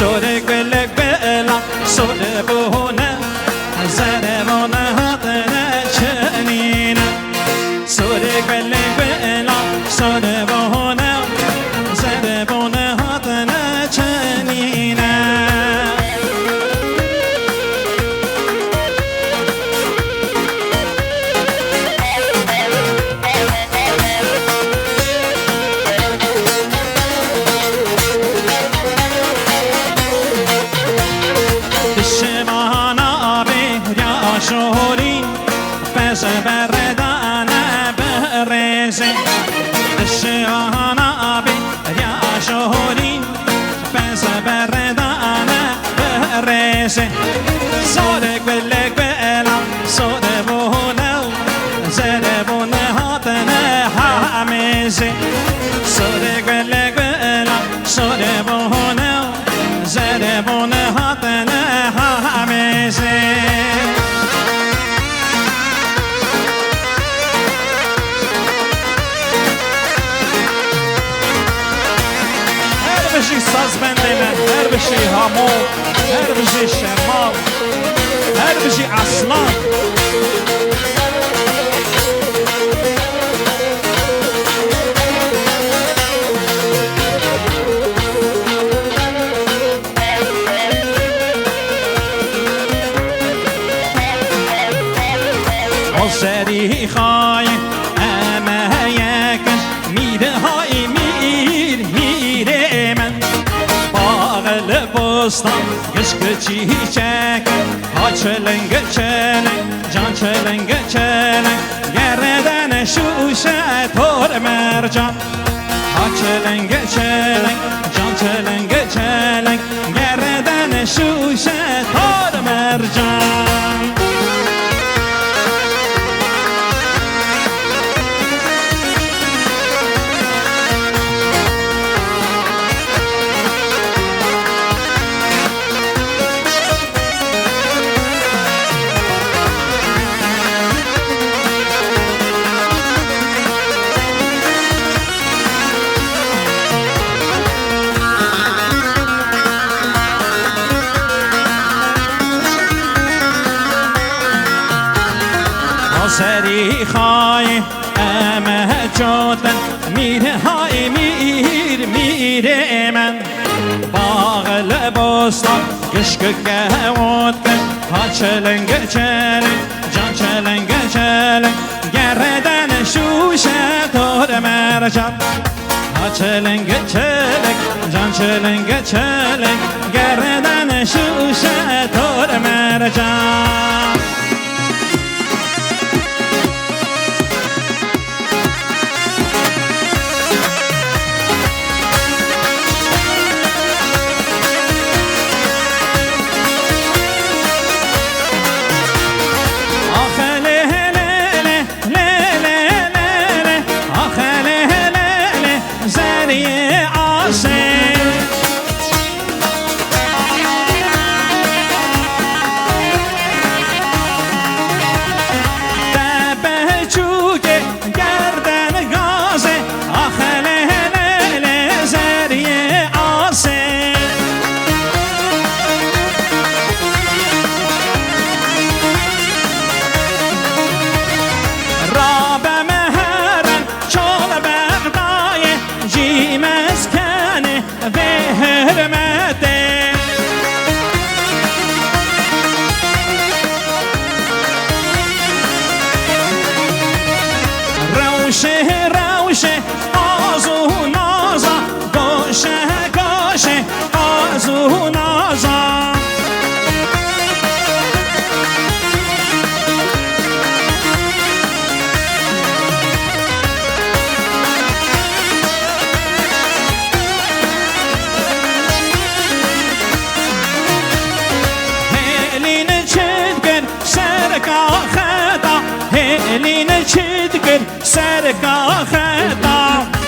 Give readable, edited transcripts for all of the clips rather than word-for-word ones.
سورك بلك بلا صلبونا زربونا هاتنا شنينا سورك بلك بلا صلبونا زربونا هاتنا شنينا شوري بس بردانا برزي الشوانا يا شوري بس بردانا برزي صورك بلك بلا صوربونا زربونا هاتنا حامزي صورك بلك بلا صوربونا زربونا هاتنا حامزي ساز بندینه هر بشی همو هر بشی شمال هر بشی اصلان آسری خای امه یکن میره های میره من بستان گشک چیچک ها چلنگ چلنگ جان چلنگ چلنگ گردن شوشه تور مرجان ها چلنگ چلنگ جان چلنگ چلنگ گردن شوشه تور مرجان سری خای امه جودن میره های میره من باغل بستان گشک گودن ها چلنگ چلنگ جان چلنگ چلنگ گردن شوشه تور مرجان ها چلنگ چلنگ جان چلنگ چلنگ گردن شوشه تور مرجان روشه آزو نازا گوشه آزو نازا هلین چدگر سرکا خدا هلین چدگر سرکا خدا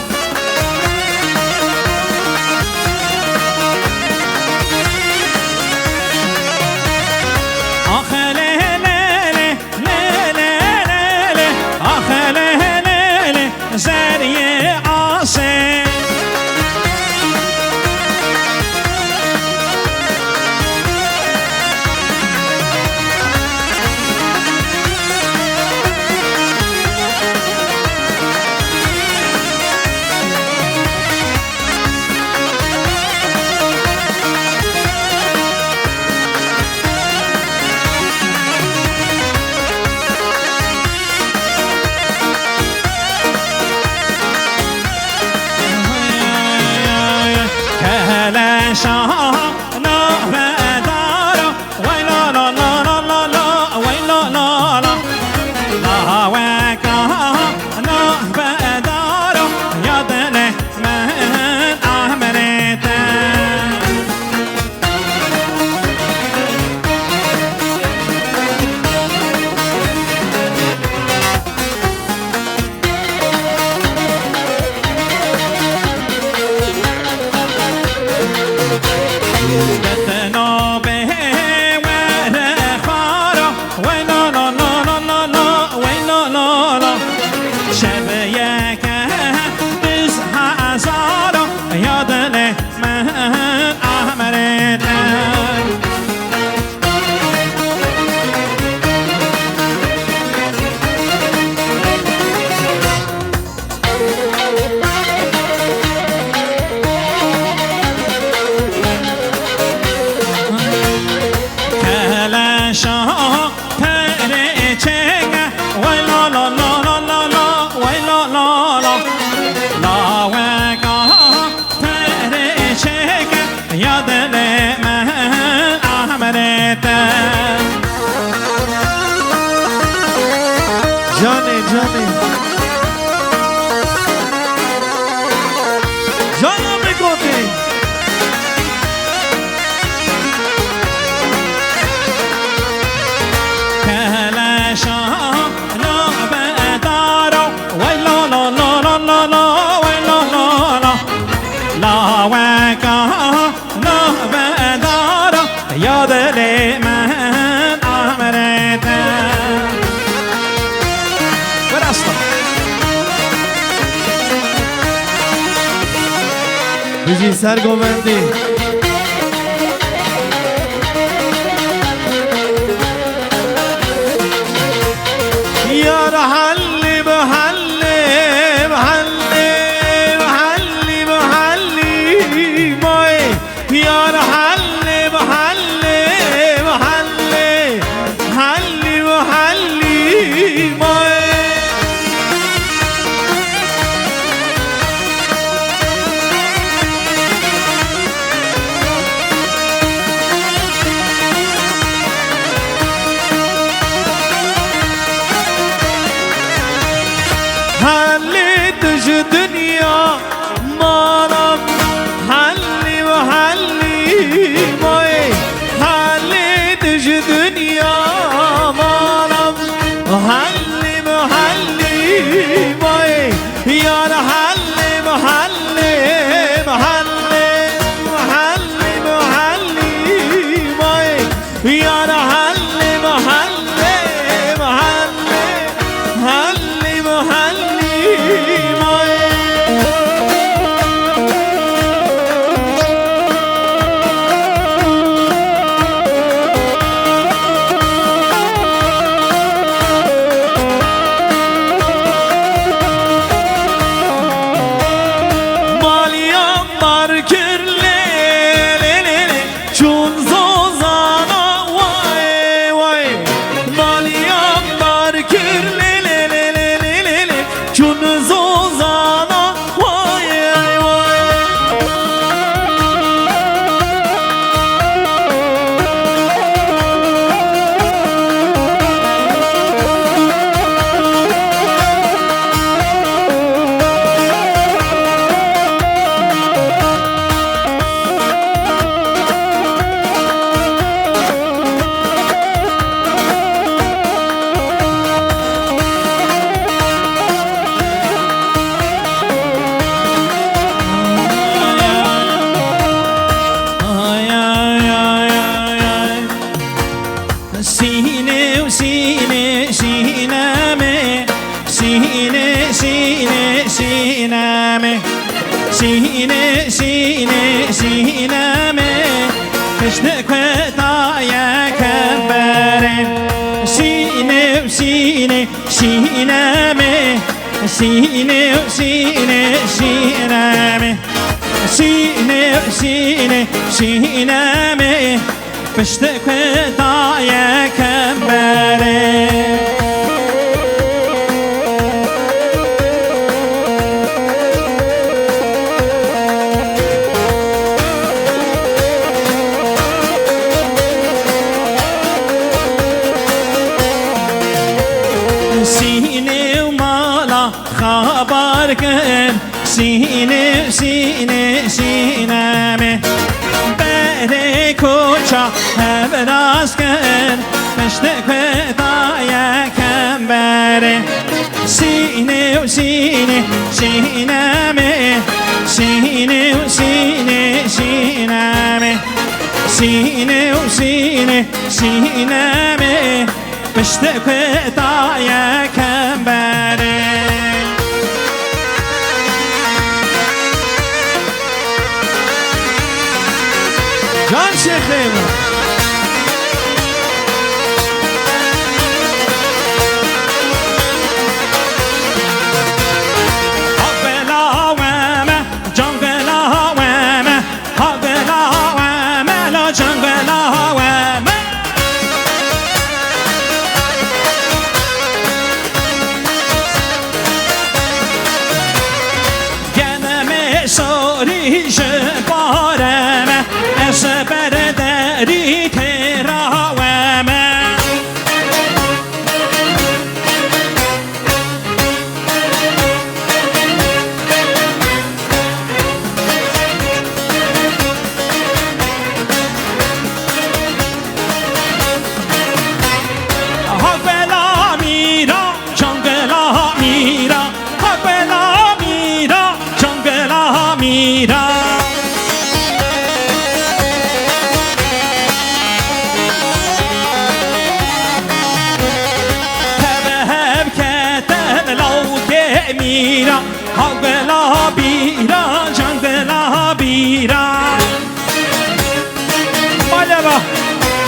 بيجي سرگومندی یار حلی به حلی به حلی به حلی به حلی مای یار حلی به حلی به حلی حلی به حلی مای حلی دج دنیا مانم حلی و حلی مای حلی دج دنیا مانم حلی و حلی مای یار حلی و حلی و حلی و حلی و حلی مای یار حلی و حلی و حلی حلی و حلی شینمه پشت کتای کبره برابر کن سینه سینه سینمه بره کوچا هبراز کن پشت کدای کم بره سینه و سینه سینمه سینه و سینه سینمه سینه و سینه سینمه پشت کدای کم بره جان شیخیم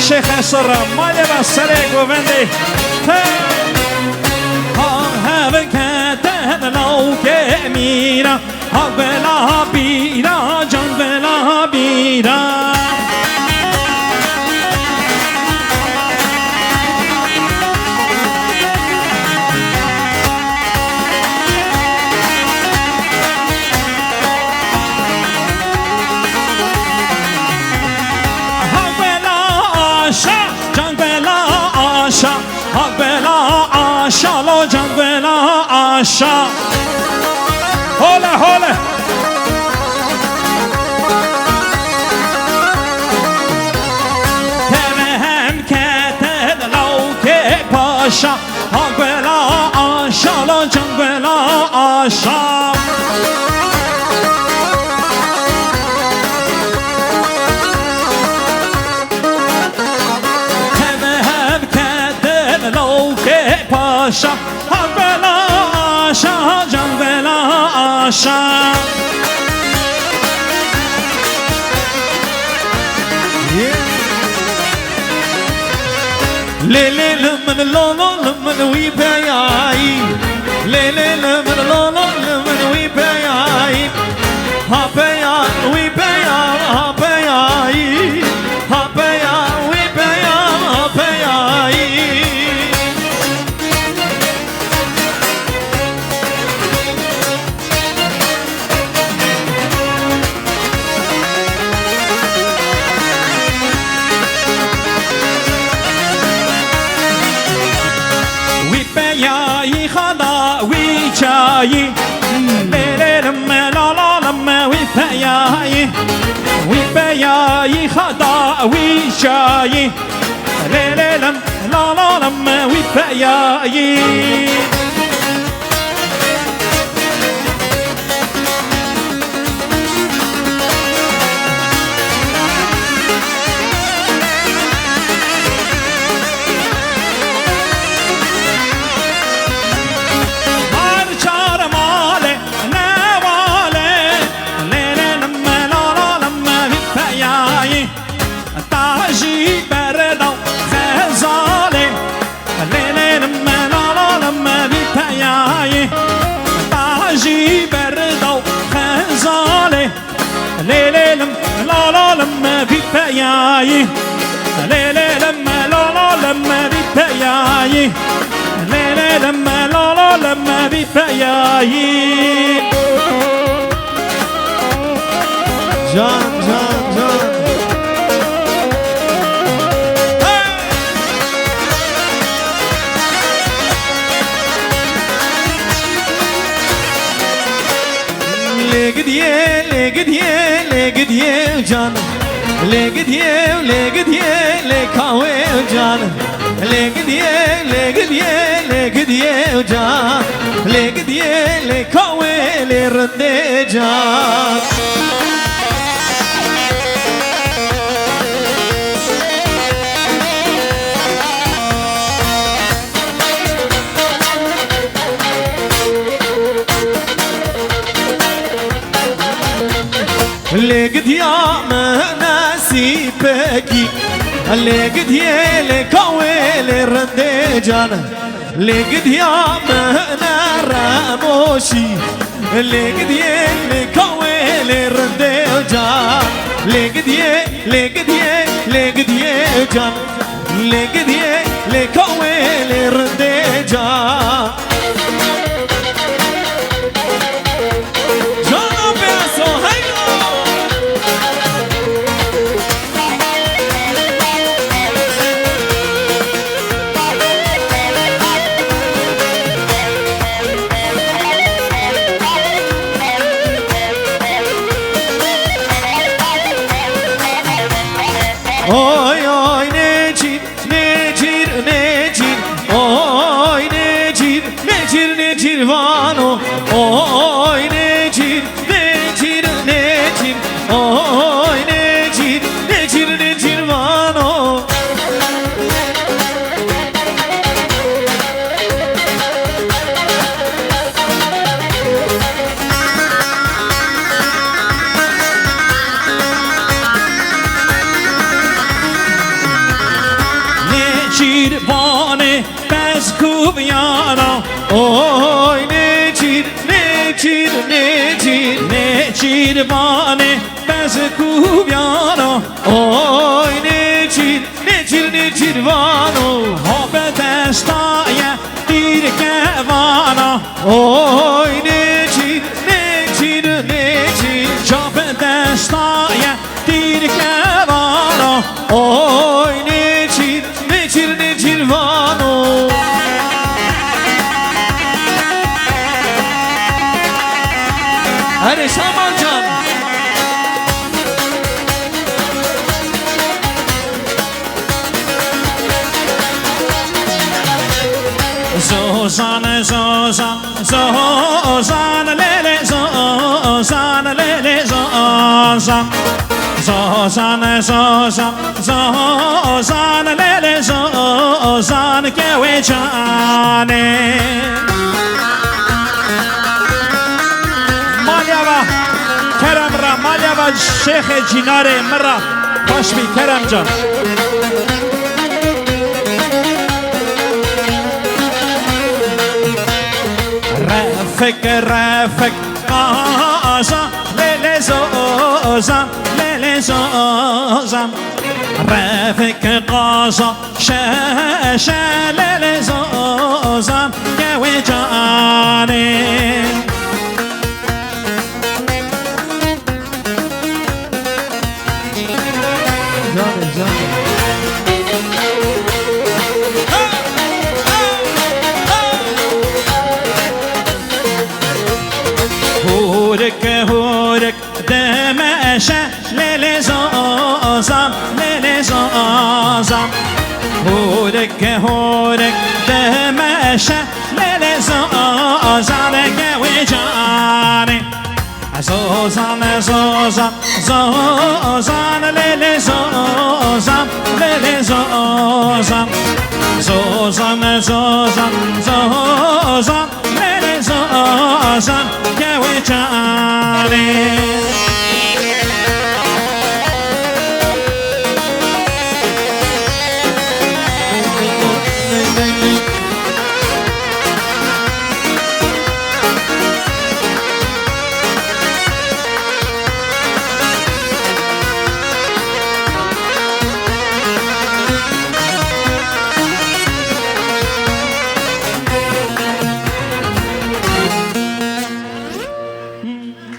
شیخ سر مالی با سری گووندی ها کتن لو که میرا ها بلا بیرا جان بلا بیرا شالو جان بلا آشا هوله هوله تمهم کتن لو که پاشا ها بلا آشالو جان بلا آشا تمهم کتن لو که پاشا ها بلا آشا جان بلا آشا لیلی لمن لولو لمن وی بیایی لیلی لمن لولو لمن وی بیایی ها بیان وی بیان ها بیایی ها بیان وی بیان ها بیایی چایی لیلی لما لا لا لما وی بیایی وی بیایی خدا وی چایی لیلی لما لا لا لما وی بیایی لیلی لما لا لما بی بیایی لیلی لما لا لا لما بی بیایی لیلی لما لا لا لما بی بیایی جان جان جان لقديه جان لقديه كاوي جان لقديه جان لقديه كاوي لردي جان لقد يا مناسي بكي لقد يا لكويل الرندجان لقد يا منا راموشي لقد يا لكويل الرندجان لقد يا جان لقد يا لكويل الرندجان Oy oy necir oy necir vano oy necir oy necir vano Cirvane bez kubyana oy cirvane bez kubyana oy cirvano hobe destaya dir kevana oy necir hobe destaya dir kevana oy necir vano Hadi Samancan Zozan lele Zozan lele Zozan lele Zozan kewe chane Malyava Kerem ra Malyava Şeyh Cinare Mırra Başmi Keremcan Refik Aza lele Zozan Refik Aza lele Zozan kewe chane هورك دمشة ليلي زوزام هورك دمشة ليلي زوزام كويجاني زوزام ليلي زوزام ليلي زوزام كويجاني